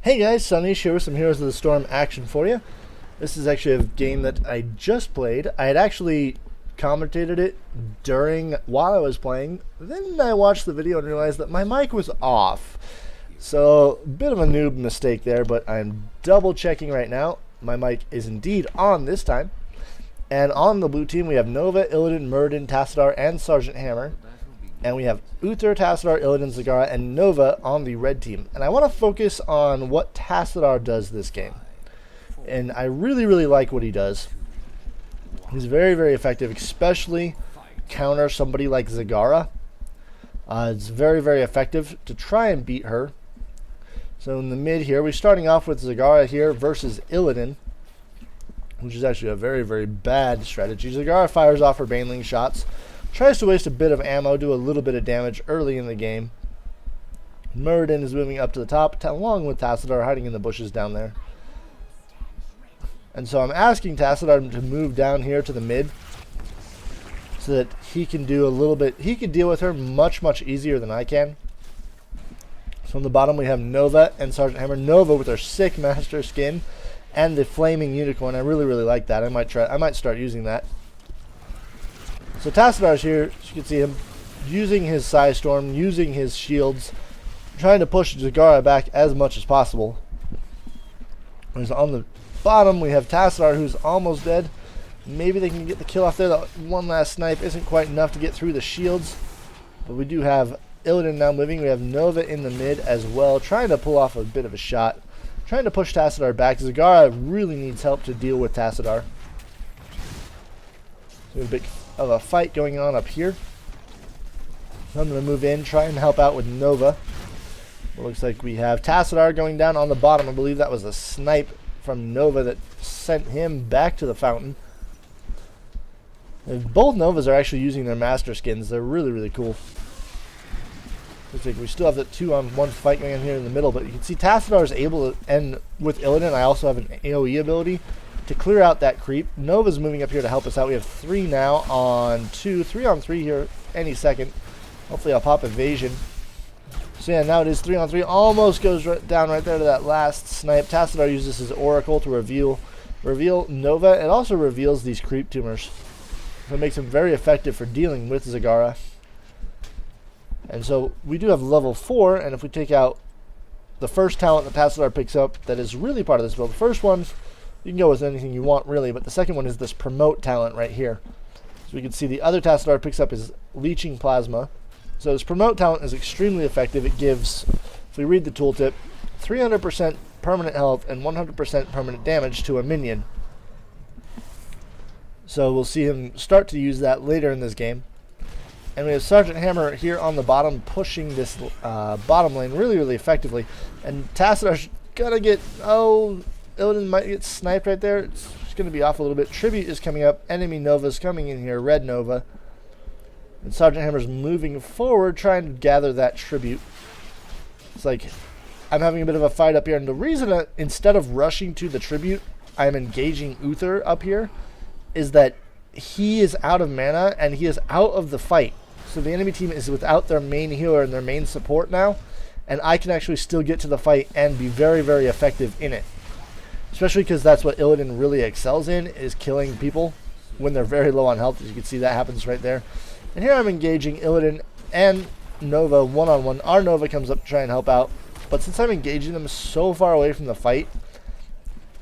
Hey guys, Sunniche here with some Heroes of the Storm action for you. This is actually a game that I just played. I had actually commentated it while I was playing. Then I watched the video and realized that my mic was off. So, a bit of a noob mistake there, but I'm double checking right now. My mic is indeed on this time. And on the blue team we have Nova, Illidan, Muradin, Tassadar, and Sergeant Hammer. And we have Uther, Tassadar, Illidan, Zagara, and Nova on the red team. And I want to focus on what Tassadar does this game. And I really like what he does. He's very effective, especially counter somebody like Zagara. It's very effective to try and beat her. So in the mid here, we're starting off with Zagara here versus Illidan, which is actually a very bad strategy. Zagara fires off her Baneling shots. Tries to waste a bit of ammo, do a little bit of damage early in the game. Muradin is moving up to the top, along with Tassadar hiding in the bushes down there. And so I'm asking Tassadar to move down here to the mid, so that he can do a little bit. He can deal with her much easier than I can. So on the bottom we have Nova and Sergeant Hammer. Nova with her sick master skin and the flaming unicorn. I really like that. I might start using that. So Tassadar's here, as you can see him using his Psy Storm, using his shields, trying to push Zagara back as much as possible. And on the bottom we have Tassadar, who's almost dead. Maybe they can get the kill off there. That one last snipe isn't quite enough to get through the shields. But we do have Illidan now moving. We have Nova in the mid as well, trying to pull off a bit of a shot. Trying to push Tassadar back. Zagara really needs help to deal with Tassadar. So we have a big of a fight going on up here. So I'm going to move in, try and help out with Nova. It looks like we have Tassadar going down on the bottom. I believe that was a snipe from Nova that sent him back to the fountain. And both Novas are actually using their master skins. They're really cool. Looks like we still have the 2-on-1 fight going on here in the middle, but you can see Tassadar is able to, and with Illidan I also have an AoE ability to clear out that creep. Nova's moving up here to help us out. We have 3 now on 2. 3 on 3 here any second. Hopefully I'll pop evasion. So yeah, now it is 3 on 3. Almost goes down right there to that last snipe. Tassadar uses his Oracle to reveal Nova. It also reveals these creep tumors. So it makes him very effective for dealing with Zagara. And so we do have level 4, and if we take out the first talent that Tassadar picks up that is really part of this build, the first one, you can go with anything you want, really, but the second one is this promote talent right here. So we can see the other Tassadar picks up his leeching plasma. So this promote talent is extremely effective. It gives, if we read the tooltip, 300% permanent health and 100% permanent damage to a minion. So we'll see him start to use that later in this game. And we have Sergeant Hammer here on the bottom pushing this bottom lane really effectively. And Tassadar's gonna get, Illidan might get sniped right there. It's going to be off a little bit. Tribute is coming up. Enemy Nova's coming in here. Red Nova. And Sergeant Hammer's moving forward, trying to gather that tribute. It's like I'm having a bit of a fight up here. And the reason that instead of rushing to the tribute, I'm engaging Uther up here, is that he is out of mana and he is out of the fight. So the enemy team is without their main healer and their main support now. And I can actually still get to the fight and be very effective in it. Especially because that's what Illidan really excels in, is killing people when they're very low on health. As you can see, that happens right there. And here I'm engaging Illidan and Nova one-on-one. Our Nova comes up to try and help out. But since I'm engaging them so far away from the fight,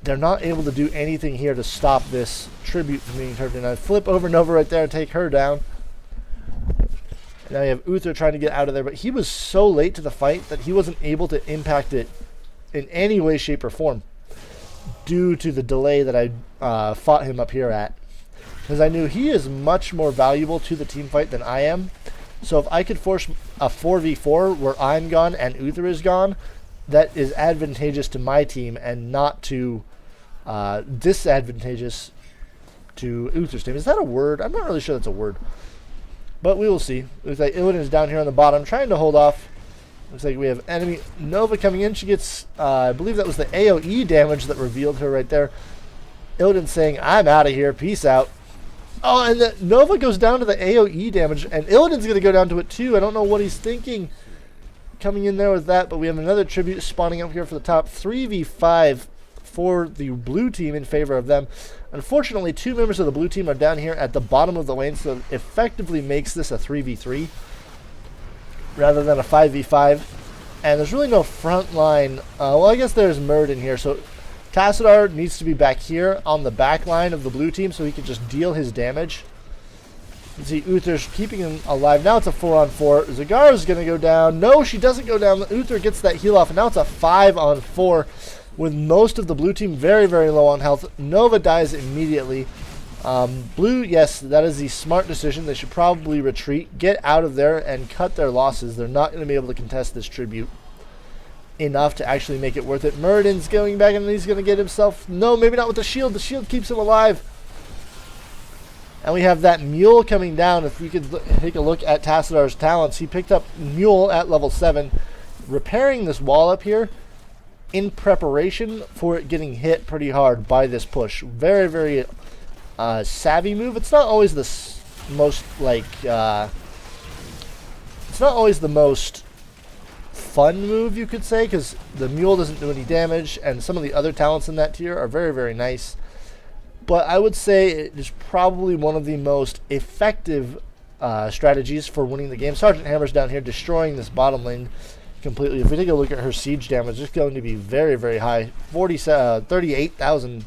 they're not able to do anything here to stop this tribute from being turned in. I flip over Nova right there and take her down. And now you have Uther trying to get out of there. But he was so late to the fight that he wasn't able to impact it in any way, shape, or form, due to the delay that I fought him up here at. Because I knew he is much more valuable to the team fight than I am. So if I could force a 4v4 where I'm gone and Uther is gone, that is advantageous to my team and not to disadvantageous to Uther's team. Is that a word? I'm not really sure that's a word. But we will see. Looks like Illidan is down here on the bottom trying to hold off. Looks like we have enemy Nova coming in. She gets, I believe that was the AoE damage that revealed her right there. Illidan saying, I'm out of here. Peace out. Oh, and the Nova goes down to the AoE damage, and Illidan's going to go down to it too. I don't know what he's thinking. coming in there with that, but we have another tribute spawning up here for the top. 3v5 for the blue team in favor of them. Unfortunately, 2 members of the blue team are down here at the bottom of the lane, so it effectively makes this a 3v3 rather than a 5v5. And there's really no front line. Well, I guess there's Murd in here, so Tassadar needs to be back here on the back line of the blue team so he can just deal his damage. You can see Uther's keeping him alive. Now it's a 4-on-4. Zagara's going to go down. No, she doesn't go down. Uther gets that heal off, and now it's a 5-on-4 with most of the blue team very, very low on health. Nova dies immediately. Blue, yes, that is the smart decision. They should probably retreat, get out of there, and cut their losses. They're not going to be able to contest this tribute enough to actually make it worth it. Muradin's going back, and he's going to get himself... No, maybe not with the shield. The shield keeps him alive. And we have that Mule coming down. If we could take a look at Tassadar's talents, he picked up Mule at level 7, repairing this wall up here in preparation for it getting hit pretty hard by this push. Very, very savvy move. It's not always the most, like, it's not always the most fun move, you could say, because the Mule doesn't do any damage, and some of the other talents in that tier are very, very nice. But I would say it is probably one of the most effective strategies for winning the game. Sergeant Hammer's down here destroying this bottom lane completely. If we take a look at her siege damage, it's going to be very, very high. 38,000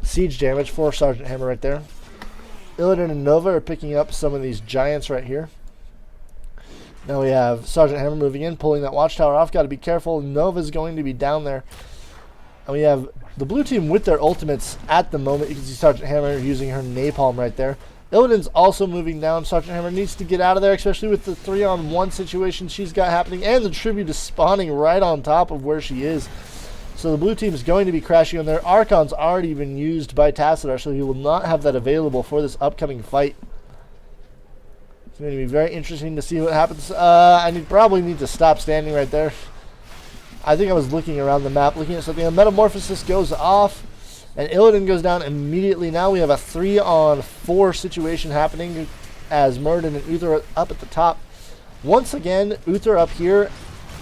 siege damage for Sergeant Hammer right there. Illidan and Nova are picking up some of these giants right here. Now we have Sergeant Hammer moving in, pulling that watchtower off. Got to be careful. Nova's going to be down there. And we have the blue team with their ultimates at the moment. You can see Sergeant Hammer using her napalm right there. Illidan's also moving down. Sergeant Hammer needs to get out of there, especially with the 3-on-1 situation she's got happening. And the tribute is spawning right on top of where she is. So the blue team is going to be crashing on there. Archon's already been used by Tassadar, so he will not have that available for this upcoming fight. It's going to be very interesting to see what happens. I probably need to stop standing right there. I think I was looking around the map, looking at something. A Metamorphosis goes off, and Illidan goes down immediately. Now we have a 3-on-4 situation happening as Muradin and Uther are up at the top. Once again, Uther up here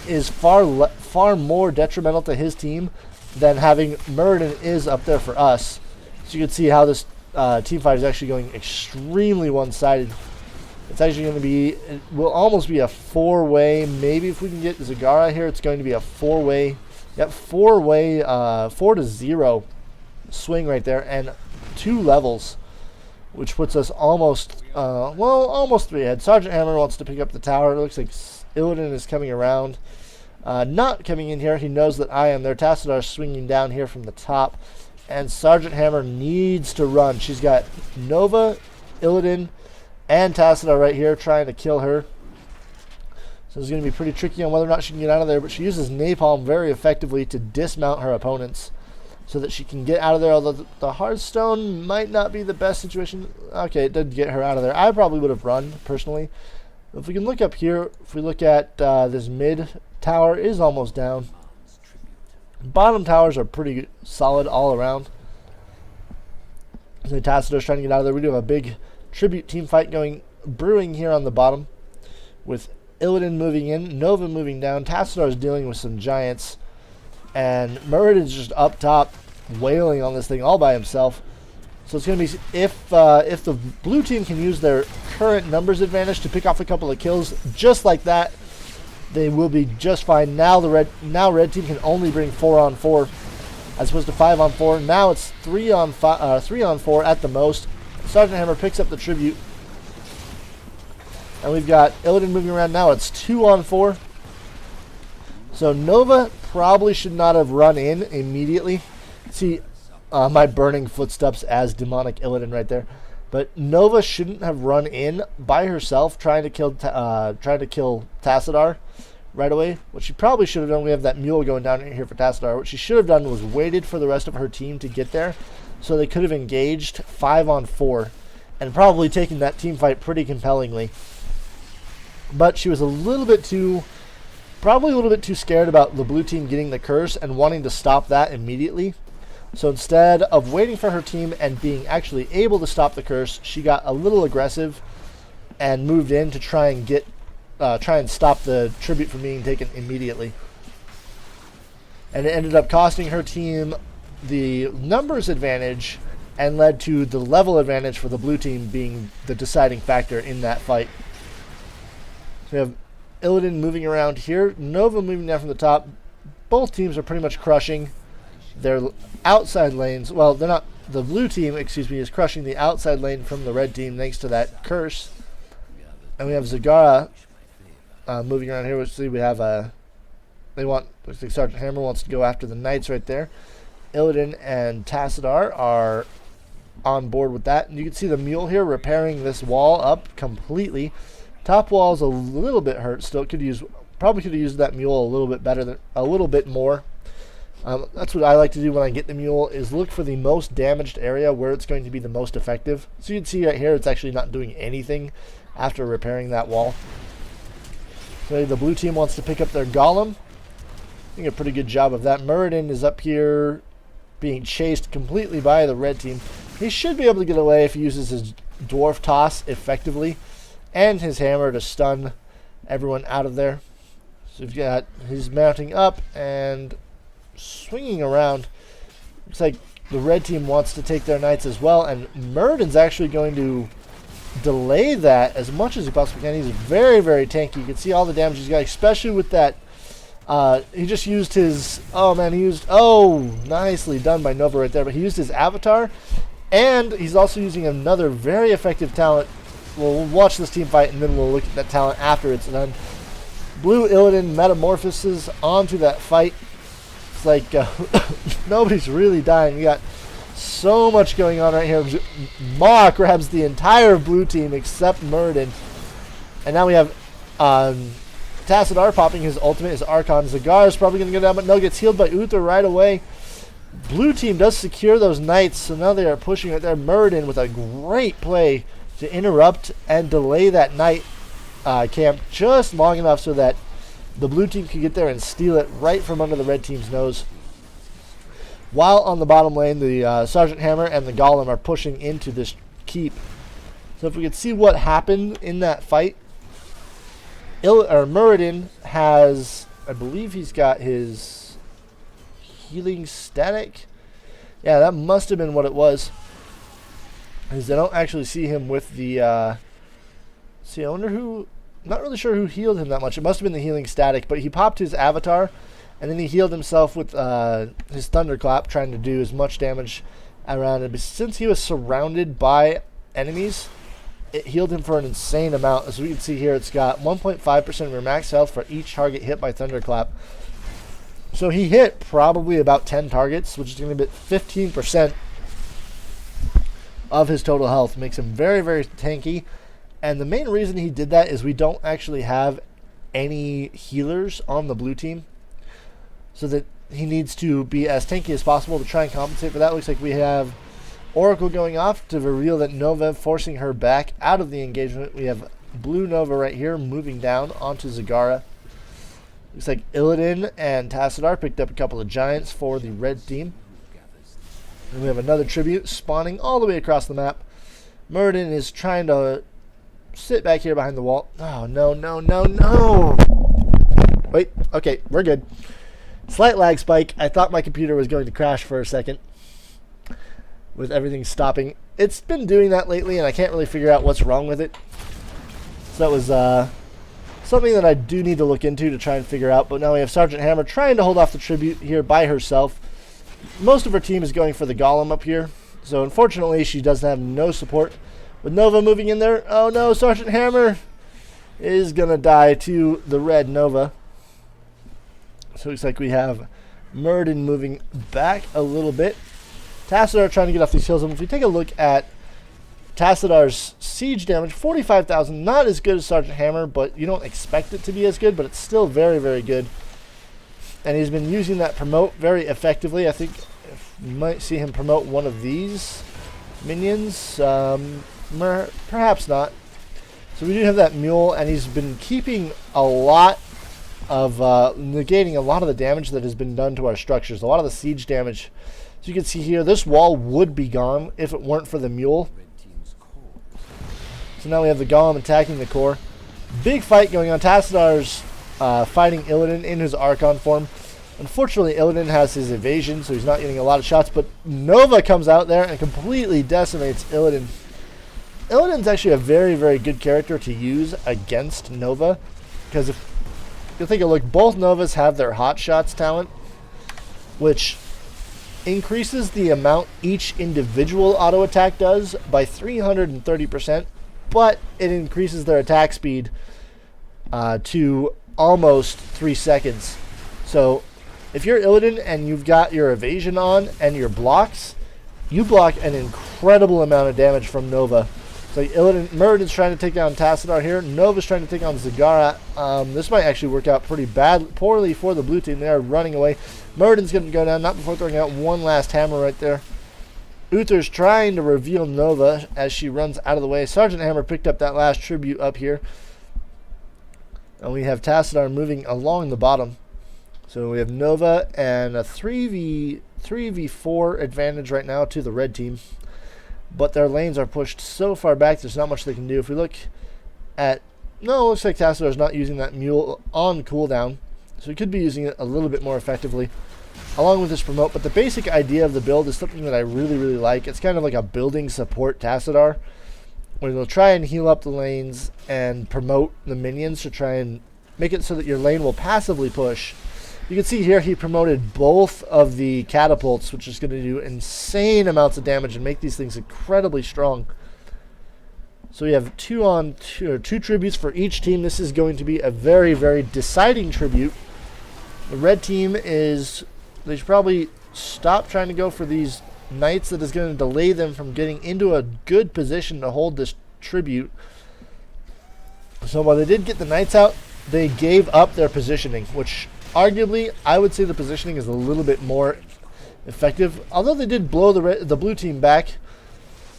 is far more detrimental to his team than having Muradin is up there for us. So you can see how this team fight is actually going extremely one-sided. It's actually going to be, it will almost be a 4-way. Maybe if we can get Zagara here, it's going to be a 4-way. Yep, 4-way, 4-0 swing right there, and 2 levels, which puts us almost, well, almost 3 ahead. Sergeant Hammer wants to pick up the tower. It looks like Illidan is coming around. Not coming in here. He knows that I am there. Tassadar is swinging down here from the top, and Sergeant Hammer needs to run. She's got Nova, Illidan, and Tassadar right here trying to kill her. So it's going to be pretty tricky on whether or not she can get out of there, but she uses napalm very effectively to dismount her opponents so that she can get out of there, although the Hearthstone might not be the best situation. Okay, it did get her out of there. I probably would have run, personally. If we can look up here, if we look at this mid tower is almost down. Bottom towers are pretty solid all around. So Tassadar's trying to get out of there. We do have a big tribute team fight brewing here on the bottom, with Illidan moving in, Nova moving down. Tassadar is dealing with some giants, and Muradin's just up top wailing on this thing all by himself. So it's going to be, if the blue team can use their current numbers advantage to pick off a couple of kills just like that, they will be just fine. Now red team can only bring 4-on-4 as opposed to 5-on-4. Now it's 3-on-4 at the most. Sergeant Hammer picks up the tribute. And we've got Illidan moving around now. It's 2-on-4. So Nova probably should not have run in immediately. See my burning footsteps as demonic Illidan right there. But Nova shouldn't have run in by herself trying to kill Tassadar right away. What she probably should have done, we have that mule going down here for Tassadar. What she should have done was waited for the rest of her team to get there, so they could have engaged 5-on-4 and probably taken that team fight pretty compellingly. But she was probably a little bit too scared about the blue team getting the curse and wanting to stop that immediately. So instead of waiting for her team and being actually able to stop the curse, she got a little aggressive and moved in to try and get try and stop the tribute from being taken immediately. And it ended up costing her team the numbers advantage and led to the level advantage for the blue team being the deciding factor in that fight. So we have Illidan moving around here, Nova moving down from the top. Both teams are pretty much crushing their outside lanes. Well, they're not. The blue team, excuse me, is crushing the outside lane from the red team thanks to that curse. And we have Zagara moving around here. We have looks like Sergeant Hammer wants to go after the Knights right there. Illidan and Tassadar are on board with that. And you can see the mule here repairing this wall up completely. Top wall is a little bit hurt still. Probably could have used that mule a little bit better, a little bit more. That's what I like to do when I get the mule, is look for the most damaged area where it's going to be the most effective. So you can see right here it's actually not doing anything after repairing that wall. So the blue team wants to pick up their golem. Doing a pretty good job of that. Muradin is up here being chased completely by the red team. He should be able to get away if he uses his dwarf toss effectively and his hammer to stun everyone out of there. So he's mounting up and swinging around. Looks like the red team wants to take their knights as well, and Muradin's actually going to delay that as much as he possibly can. He's very, very tanky. You can see all the damage he's got, especially with that. He just used his, nicely done by Nova right there, but he used his avatar, and he's also using another very effective talent. We'll watch this team fight, and then we'll look at that talent after it's done. Blue Illidan metamorphoses onto that fight. It's like nobody's really dying. We got so much going on right here. Maw grabs the entire blue team except Muradin. And now we have Tassadar popping his ultimate, his Archon. Zagar is probably going to go down, but no, gets healed by Uther right away. Blue team does secure those knights, so now they are pushing right there. Muradin with a great play to interrupt and delay that knight camp just long enough so that the blue team can get there and steal it right from under the red team's nose. While on the bottom lane, the Sergeant Hammer and the Golem are pushing into this keep. So if we could see what happened in that fight, Muradin has, I believe he's got his healing static. Yeah, that must have been what it was. Because I don't actually see him with the, I wonder who, not really sure who healed him that much. It must have been the healing static, but he popped his avatar, and then he healed himself with his thunderclap, trying to do as much damage around him. But since he was surrounded by enemies, it healed him for an insane amount. As we can see here, it's got 1.5% of your max health for each target hit by thunderclap. So he hit probably about 10 targets, which is going to be 15% of his total health. Makes him very, very tanky. And the main reason he did that is we don't actually have any healers on the blue team, so that he needs to be as tanky as possible to try and compensate for that. Looks like we have Oracle going off to reveal that Nova forcing her back out of the engagement. We have blue Nova right here moving down onto Zagara. Looks like Illidan and Tassadar picked up a couple of giants for the red team. And we have another tribute spawning all the way across the map. Muradin is trying to sit back here behind the wall. Oh, no, no, no, no. Wait, okay, we're good. Slight lag spike. I thought my computer was going to crash for a second with everything stopping. It's been doing that lately, and I can't really figure out what's wrong with it. So that was something that I do need to look into to try and figure out. But now we have Sergeant Hammer trying to hold off the tribute here by herself. Most of her team is going for the Golem up here. So unfortunately, she does have no support. With Nova moving in there, oh no, Sergeant Hammer is going to die to the red Nova. So it looks like we have Muradin moving back a little bit. Tassadar trying to get off these hills. And if we take a look at Tassadar's siege damage, 45,000, not as good as Sergeant Hammer, but you don't expect it to be as good, but it's still very, very good. And he's been using that promote very effectively. I think you might see him promote one of these minions. Perhaps not. So we do have that mule, and he's been keeping a lot of, negating a lot of the damage that has been done to our structures, a lot of the siege damage. So you can see here, this wall would be gone if it weren't for the mule. So now we have the Golem attacking the core. Big fight going on. Tassadar's fighting Illidan in his Archon form. Unfortunately, Illidan has his evasion, so he's not getting a lot of shots, but Nova comes out there and completely decimates Illidan. Illidan's actually a very, very good character to use against Nova, because if you take a look, both Novas have their hot shots talent, which increases the amount each individual auto attack does by 330%, but it increases their attack speed to almost 3 seconds. So if you're Illidan and you've got your evasion on and your blocks, you block an incredible amount of damage from Nova. So Muradin's trying to take down Tassadar here. Nova's trying to take on Zagara. This might actually work out pretty poorly for the blue team. They are running away. Muradin's going to go down, not before throwing out one last hammer right there. Uther's trying to reveal Nova as she runs out of the way. Sergeant Hammer picked up that last tribute up here. And we have Tassadar moving along the bottom. So we have Nova and a 3v4 advantage right now to the red team. But their lanes are pushed so far back, there's not much they can do. If we look at... No, it looks like Tassadar's not using that mule on cooldown. So he could be using it a little bit more effectively along with this promote. But the basic idea of the build is something that I really, really like. It's kind of like a building support Tassadar, where they'll try and heal up the lanes and promote the minions to try and make it so that your lane will passively push. You can see here he promoted both of the catapults, which is going to do insane amounts of damage and make these things incredibly strong. So we have two tributes for each team. This is going to be a very, very deciding tribute. The red team they should probably stop trying to go for these knights. That is going to delay them from getting into a good position to hold this tribute. So while they did get the knights out, they gave up their positioning, which arguably I would say the positioning is a little bit more effective. Although they did blow the blue team back,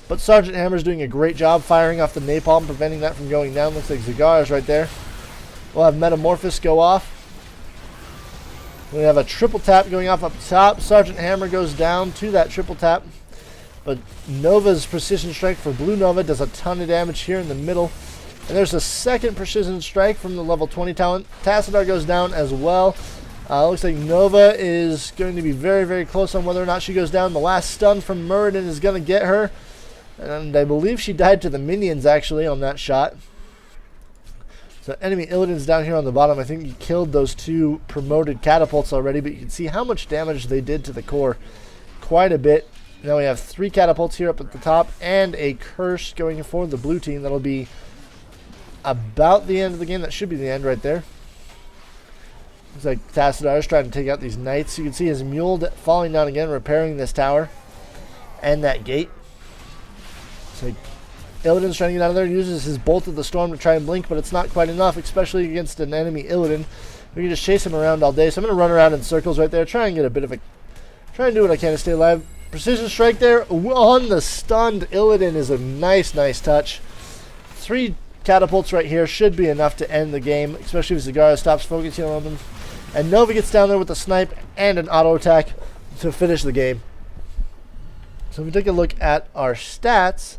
but Sergeant Hammer's doing a great job firing off the napalm, preventing that from going down. Looks like Zagara's right there. We'll have Metamorphosis go off. We have a triple tap going off up top. Sergeant Hammer goes down to that triple tap. But Nova's Precision Strike for Blue Nova does a ton of damage here in the middle. And there's a second Precision Strike from the level 20 talent. Tassadar goes down as well. Looks like Nova is going to be very, very close on whether or not she goes down. The last stun from Muradin is going to get her. And I believe she died to the minions, actually, on that shot. So enemy Illidan's down here on the bottom. I think he killed those two promoted catapults already, but you can see how much damage they did to the core. Quite a bit. Now we have 3 catapults here up at the top and a curse going for the blue team. That'll be about the end of the game. That should be the end right there. Looks like Tassadar is trying to take out these knights. You can see his mule falling down again, repairing this tower and that gate. So Illidan's trying to get out of there, uses his Bolt of the Storm to try and blink, but it's not quite enough, especially against an enemy Illidan. We can just chase him around all day. So I'm going to run around in circles right there, try and get a bit of a... Try and do what I can to stay alive. Precision Strike there on the stunned Illidan is a nice, nice touch. 3 catapults right here should be enough to end the game, especially if Zagara stops focusing on them. And Nova gets down there with a snipe and an auto attack to finish the game. So if we take a look at our stats,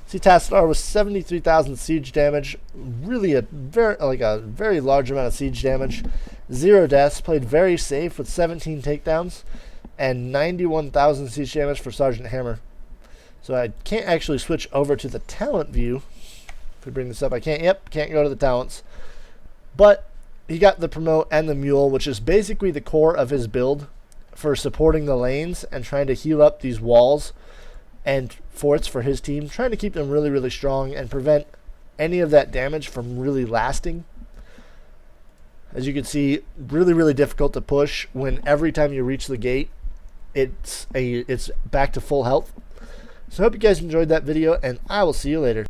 see Tassadar with 73,000 siege damage, really a very large amount of siege damage, 0 deaths, played very safe with 17 takedowns, and 91,000 siege damage for Sergeant Hammer. So I can't actually switch over to the talent view. If we bring this up, I can't. Yep, can't go to the talents. But he got the promote and the mule, which is basically the core of his build for supporting the lanes and trying to heal up these walls and forts for his team, trying to keep them really, really strong and prevent any of that damage from really lasting. As you can see, really, really difficult to push when every time you reach the gate, it's back to full health. So I hope you guys enjoyed that video, and I will see you later.